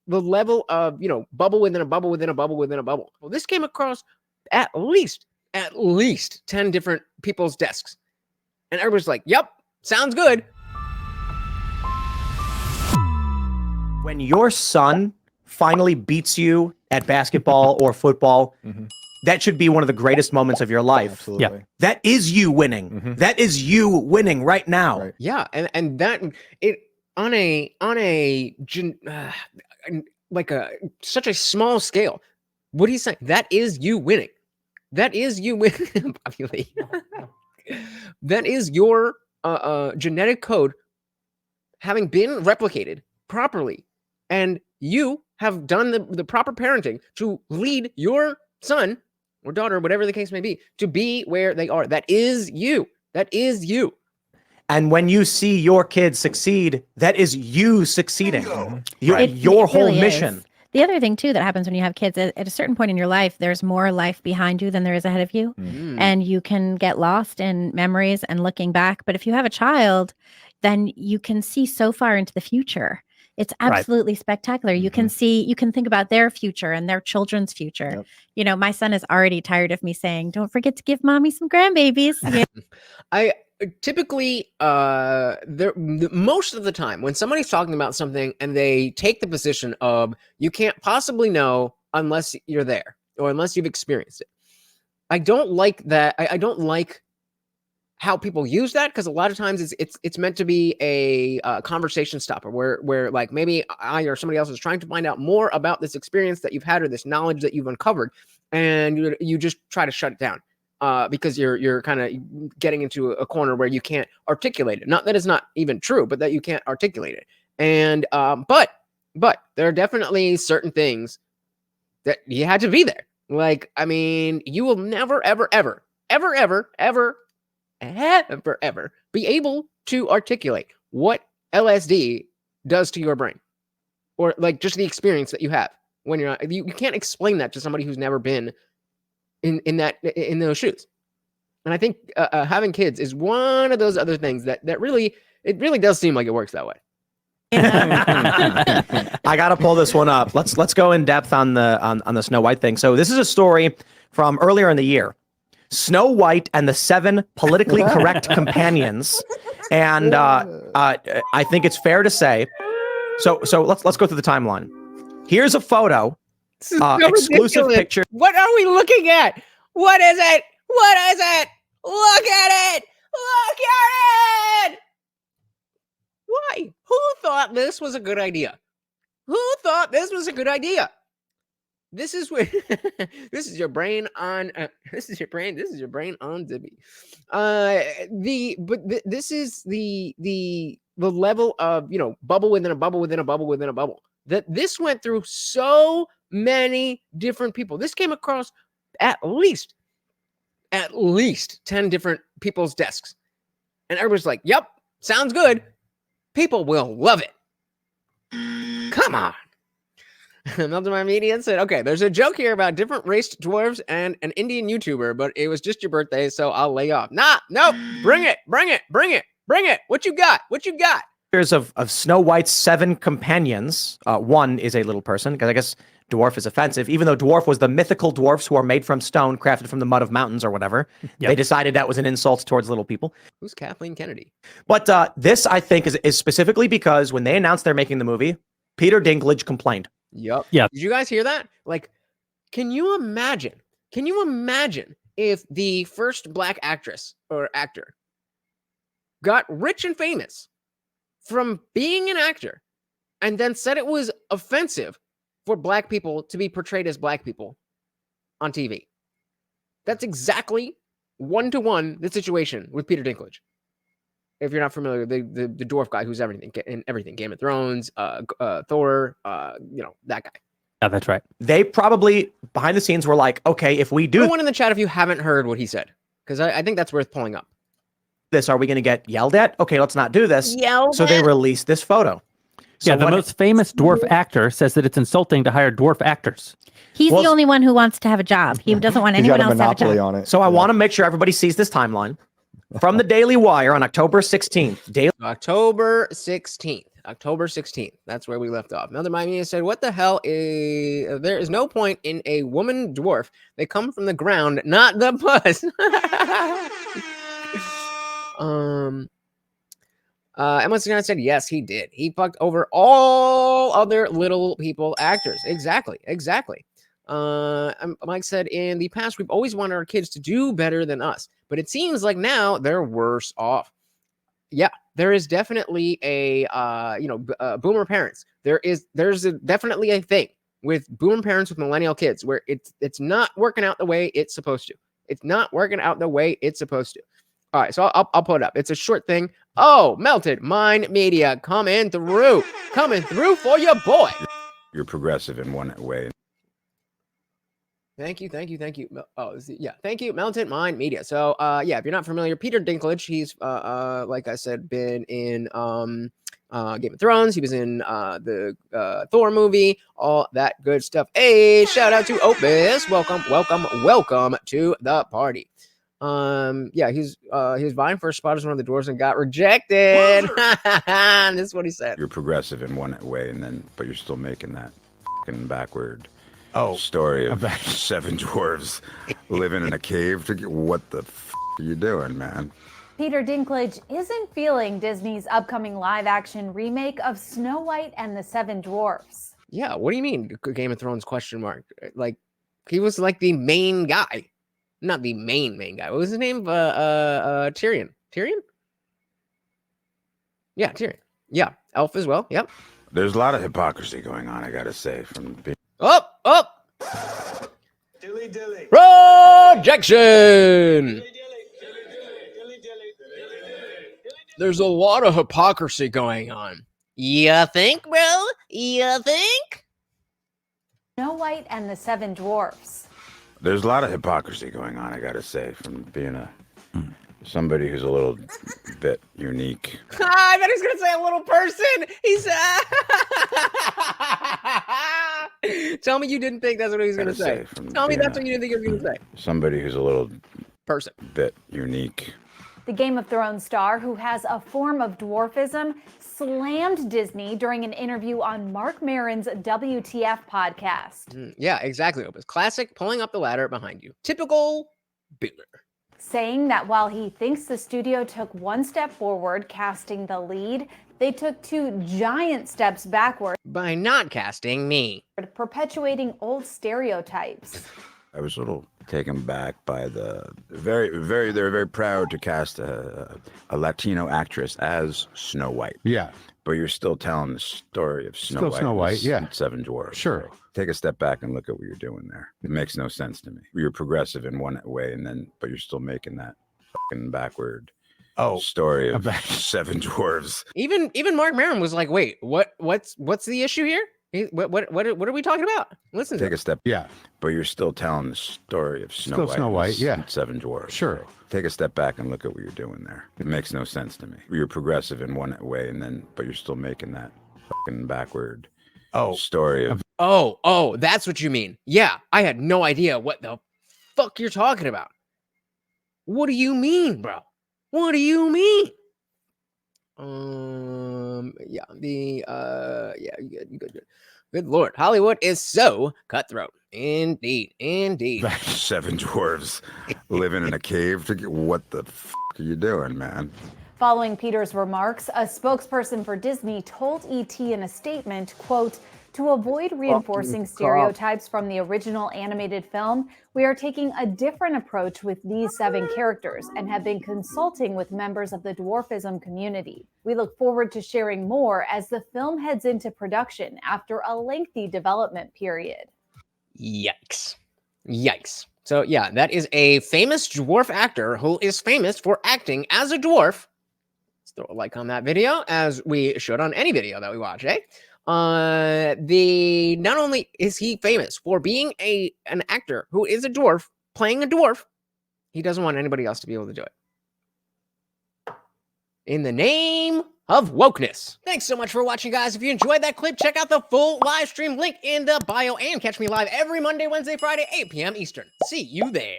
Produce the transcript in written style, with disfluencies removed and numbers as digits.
the level of, bubble within a bubble within a bubble within a bubble. Well, this came across at least 10 different people's desks. And everybody's like, yep, sounds good. When your son finally beats you at basketball or football, that should be one of the greatest moments of your life. Absolutely. Yeah. That is you winning. That is you winning right now. Right. Yeah, and that it on a like such a small scale. What he's saying, that is you winning. That is you winning. That is your genetic code having been replicated properly, and you have done the proper parenting to lead your son or daughter, whatever the case may be, to be where they are. That is you. That is you. And when you see your kids succeed, that is you succeeding. Your whole really mission. Is. The other thing, too, that happens when you have kids, at a certain point in your life, there's more life behind you than there is ahead of you. And you can get lost in memories and looking back. But if you have a child, then you can see so far into the future. It's absolutely spectacular. You can see, you can think about their future and their children's future. Yep. My son is already tired of me saying, don't forget to give mommy some grandbabies. I typically, most of the time when somebody's talking about something and they take the position of, you can't possibly know unless you're there or unless you've experienced it. I don't like that. I don't like how people use that, because a lot of times it's meant to be a conversation stopper where like maybe I or somebody else is trying to find out more about this experience that you've had or this knowledge that you've uncovered, and you just try to shut it down because you're kind of getting into a corner where you can't articulate it. Not that it's not even true, but that you can't articulate it. And but there are definitely certain things that you had to be there. Like, I mean, you will never ever be able to articulate what LSD does to your brain, or like just the experience that you have when you're not, you can't explain that to somebody who's never been in those shoes. And I think having kids is one of those other things that really does seem like it works that way. I gotta pull this one up. Let's go in depth on the Snow White thing. So this is a story from earlier in the year. Snow White and the 7 politically correct companions, and I think it's fair to say. So let's go through the timeline. Here's a photo, exclusive picture. What are we looking at? What is it? What is it? Look at it! Look at it! Why? Who thought this was a good idea? Who thought this was a good idea? This is where this is your brain on this is your brain on Zibby. This is the level of, bubble within a bubble within a bubble within a bubble. That this went through so many different people. This came across at least 10 different people's desks. And everybody's like, yep, sounds good. People will love it. Come on. Melted my media said, okay, there's a joke here about different raced dwarves and an Indian YouTuber, but it was just your birthday, so I'll lay off. Nope. Bring it. What you got? Pictures of Snow White's 7 companions. One is a little person, because I guess dwarf is offensive, even though dwarf was the mythical dwarfs who are made from stone, crafted from the mud of mountains or whatever. Yep. They decided that was an insult towards little people. Who's Kathleen Kennedy? But this, I think, is specifically because when they announced they're making the movie, Peter Dinklage complained. Yep. Yep. Did you guys hear that? Like, can you imagine if the first black actress or actor got rich and famous from being an actor and then said it was offensive for black people to be portrayed as black people on TV? That's exactly one-to-one the situation with Peter Dinklage. If you're not familiar, the dwarf guy who's everything, Game of Thrones, Thor, that guy. Yeah, that's right. They probably behind the scenes were like, okay, if we do one in the chat if you haven't heard what he said, because I think that's worth pulling up. This, are we going to get yelled at? Okay, let's not do this. So they released this photo. So the most famous dwarf actor says that it's insulting to hire dwarf actors. He's the only one who wants to have a job. He doesn't want anyone else to have a job. On it. So I want to make sure everybody sees this timeline. From the Daily Wire on October 16th. October 16th. October 16th. That's where we left off. Another Miami said, what the hell is... There is no point in a woman dwarf. They come from the ground, not the puss. Emma Sagana said, yes, he did. He fucked over all other little people actors. Exactly. Mike said, in the past, we've always wanted our kids to do better than us, but it seems like now they're worse off. Yeah, there is definitely a, boomer parents. There's definitely a thing with boomer parents with millennial kids where it's not working out the way it's supposed to. It's not working out the way it's supposed to. All right, so I'll put it up. It's a short thing. Oh, Melted Mind Media coming through for your boy. You're progressive in one way. Thank you. Oh, thank you, Melted Mind Media. So, if you're not familiar, Peter Dinklage, he's like I said, been in Game of Thrones. He was in the Thor movie, all that good stuff. Hey, shout out to Opus. Welcome to the party. He's vying for a spot as one of the dwarves and got rejected. This is what he said. You're progressive in one way, but you're still making that fucking backward story of 7 dwarves living in a cave. What the are you doing, man? Peter Dinklage isn't feeling Disney's upcoming live-action remake of Snow White and the 7 Dwarfs. Yeah, what do you mean, Game of Thrones ? Like, he was like the main guy. Not the main guy. What was his name? Tyrion. Tyrion? Yeah, Tyrion. Yeah, elf as well. Yep. There's a lot of hypocrisy going on, I gotta say. Up. Dilly. Projection. There's a lot of hypocrisy going on. You think, bro? You think? Snow White and the 7 Dwarfs. There's a lot of hypocrisy going on, I gotta say, from being somebody who's a little bit unique. I bet he's gonna say a little person. Tell me you didn't think that's what he was gonna say. Tell me that's what you didn't think he was gonna say. Somebody who's a little person. Bit unique. The Game of Thrones star, who has a form of dwarfism, slammed Disney during an interview on Marc Maron's WTF podcast. Yeah, exactly, Opus. Classic pulling up the ladder behind you. Typical boomer. Saying that while he thinks the studio took one step forward casting the lead, they took 2 giant steps backward by not casting me, perpetuating old stereotypes. I was a little taken back by the they were very proud to cast a Latino actress as Snow White. Yeah. But you're still telling the story of Snow White, yeah. 7 dwarfs. Sure. So take a step back and look at what you're doing there. It makes no sense to me. You're progressive in one way, but you're still making that fucking backward story of 7 dwarves. Even Marc Maron was like, "Wait, what's the issue here? What are we talking about?" Listen, take a step. Yeah. But you're still telling the story of Snow White, yeah. 7 dwarfs. Sure. So take a step back and look at what you're doing there. It makes no sense to me. You're progressive in one way, but you're still making that fucking backward story of. Oh, that's what you mean. Yeah, I had no idea what the fuck you're talking about. What do you mean, bro? What do you mean? Good Lord, Hollywood is so cutthroat. Indeed. 7 dwarves living in a cave. What the are you doing, man? Following Peter's remarks, a spokesperson for Disney told ET in a statement, quote, "To avoid reinforcing stereotypes from the original animated film, we are taking a different approach with these 7 characters and have been consulting with members of the dwarfism community. We look forward to sharing more as the film heads into production after a lengthy development period." Yikes. So yeah, that is a famous dwarf actor who is famous for acting as a dwarf. Let's throw a like on that video, as we should on any video that we watch, eh? Not only is he famous for being an actor who is a dwarf, playing a dwarf, he doesn't want anybody else to be able to do it. In the name of wokeness. Thanks so much for watching, guys. If you enjoyed that clip, check out the full live stream link in the bio and catch me live every Monday, Wednesday, Friday, 8 p.m. Eastern. See you there.